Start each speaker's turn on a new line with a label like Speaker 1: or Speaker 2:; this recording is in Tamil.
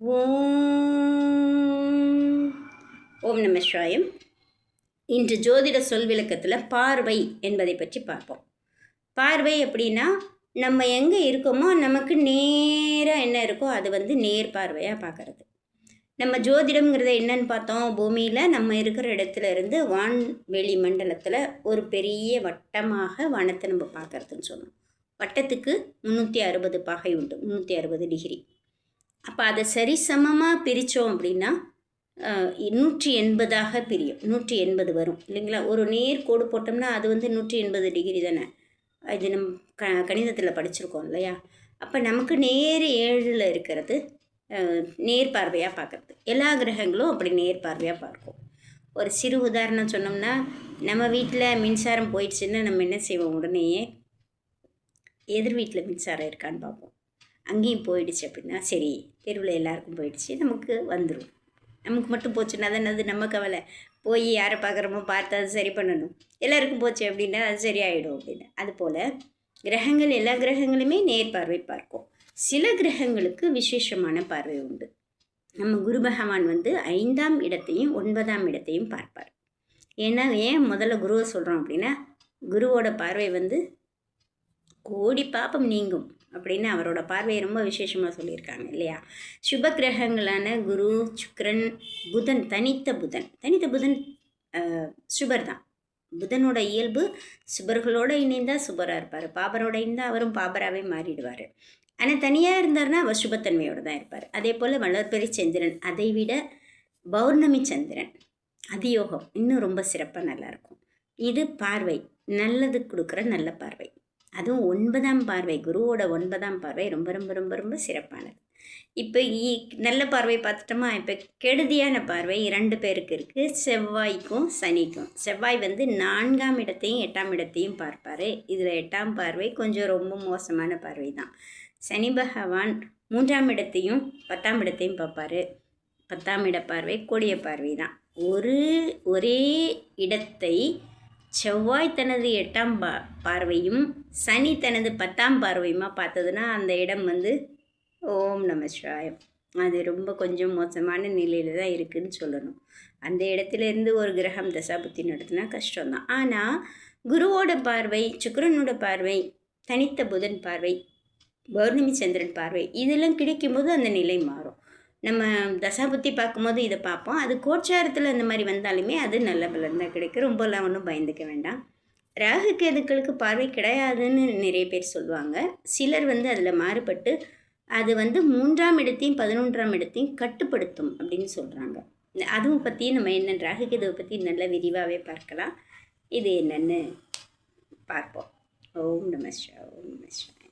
Speaker 1: ஓம் ஓம் நம சிவாயம். இன்று ஜோதிட சொல் விளக்கத்தில் பார்வை என்பதை பற்றி பார்ப்போம். பார்வை அப்படின்னா நம்ம எங்கே இருக்கோமோ நமக்கு நேராக என்ன இருக்கோ அது நேர் பார்வையாக பார்க்கறது. நம்ம ஜோதிடம்ங்கிறத என்னன்னு பார்த்தோம், பூமியில் நம்ம இருக்கிற இடத்துல இருந்து வான்வெளி மண்டலத்தில் ஒரு பெரிய வட்டமாக வானத்தை நம்ம பார்க்கறதுன்னு சொன்னோம். வட்டத்துக்கு 360 பாகை உண்டு, 360 டிகிரி. அப்போ அதை சரிசமமாக பிரித்தோம் அப்படின்னா 180 பிரியும், 180 வரும் இல்லைங்களா. ஒரு நேர் கோடு போட்டோம்னா அது 180 டிகிரி தானே. இது நம்ம கணிதத்தில் படிச்சிருக்கோம் இல்லையா. அப்போ நமக்கு நேர் 7ல் இருக்கிறது நேர் பார்வையாக பார்க்குறது. எல்லா கிரகங்களும் அப்படி நேர் பார்வையாக பார்க்கும். ஒரு சிறு உதாரணம் சொன்னோம்னா, நம்ம வீட்டில் மின்சாரம் போயிடுச்சுன்னா நம்ம என்ன செய்வோம், உடனேயே எதிர் வீட்டில் மின்சாரம் இருக்கான்னு பார்ப்போம். அங்கேயும் போயிடுச்சு அப்படின்னா சரி, தெருவில் எல்லாருக்கும் போயிடுச்சு, நமக்கு வந்துடும். நமக்கு மட்டும் போச்சுன்னா தான் அது நம்ம கவலை. போய் யாரை பார்க்குறோமோ பார்த்து அது சரி பண்ணணும். எல்லாருக்கும் போச்சு அப்படின்னா அது சரியாயிடும் அப்படின்னு. அதுபோல் கிரகங்கள், எல்லா கிரகங்களுமே நேர் பார்வை பார்க்கும். சில கிரகங்களுக்கு விசேஷமான பார்வை உண்டு. நம்ம குரு பகவான் 5ஆம் இடத்தையும் 9ஆம் இடத்தையும் பார்ப்பார். ஏன்னா ஏன் முதல்ல குருவை சொல்கிறோம் அப்படின்னா, குருவோட பார்வை கோடி பாப்பம் நீங்கும் அப்படின்னு அவரோட பார்வையை ரொம்ப விசேஷமாக சொல்லியிருக்காங்க இல்லையா. சுப கிரகங்களான குரு, சுக்கிரன், புதன், தனித்த புதன் சுபர் தான். புதனோட இயல்பு சுபர்களோடு இணைந்தால் சுபராக இருப்பார், பாபரோட இணைந்தால் அவரும் பாபராகவே மாறிடுவார். ஆனால் தனியாக இருந்தார்னா அவர் சுபத்தன்மையோடு தான் இருப்பார். அதே போல் வளர்பெரி சந்திரன், அதை விட பௌர்ணமி சந்திரன் அதியோகம் இன்னும் ரொம்ப சிறப்பாக நல்லாயிருக்கும். இது பார்வை நல்லது கொடுக்குற நல்ல பார்வை. அதுவும் 9ஆம் பார்வை, குருவோட 9ஆம் பார்வை ரொம்ப ரொம்ப ரொம்ப ரொம்ப சிறப்பானது. இப்போ நல்ல பார்வை பார்த்துட்டோமா. இப்போ கெடுதியான பார்வை 2 பேருக்கு இருக்குது, செவ்வாய்க்கும் சனிக்கும். செவ்வாய் 4ஆம் இடத்தையும் 8ஆம் இடத்தையும் பார்ப்பார். இதில் 8ஆம் பார்வை கொஞ்சம் ரொம்ப மோசமான பார்வை தான். சனி பகவான் 3ஆம் இடத்தையும் 10ஆம் இடத்தையும் பார்ப்பார். 10ஆம் இட பார்வை கொடிய பார்வை தான். ஒரே இடத்தை செவ்வாய் தனது 8ஆம் பார்வையும் சனி தனது 10ஆம் பார்வையுமா பார்த்ததுன்னா அந்த இடம் ஓம் நம சிவாயம், அது ரொம்ப கொஞ்சம் மோசமான நிலையில் தான் இருக்குதுன்னு சொல்லணும். அந்த இடத்துலேருந்து ஒரு கிரகம் தசாபுத்தி நடத்தினா கஷ்டம்தான். ஆனால் குருவோட பார்வை, சுக்கிரனோட பார்வை, தனித்த புதன் பார்வை, பௌர்ணமி சந்திரன் பார்வை இதெல்லாம் கிடைக்கும்போது அந்த நிலை மாறும். நம்ம தசாபுத்தி பார்க்கும்போது இதை பார்ப்போம். அது கோச்சாரத்தில் அந்த மாதிரி வந்தாலுமே அது நல்ல பலன் தான் கிடைக்கும். ரொம்பலாம் ஒன்றும் பயந்துக்க வேண்டாம். ராகு கேதுக்களுக்கு பார்வை கிடையாதுன்னு நிறைய பேர் சொல்லுவாங்க. சிலர் அதில் மாறுபட்டு அது 3ஆம் இடத்தையும் 11ஆம் இடத்தையும் கட்டுப்படுத்தும் அப்படின்னு சொல்கிறாங்க. அதுவும் பற்றி நம்ம என்ன ராகு கேதுவை பற்றி நல்ல விரிவாகவே பார்க்கலாம். இது என்னென்னு பார்ப்போம். ஓம் நம சிவாய, ஓம் நம சிவாய.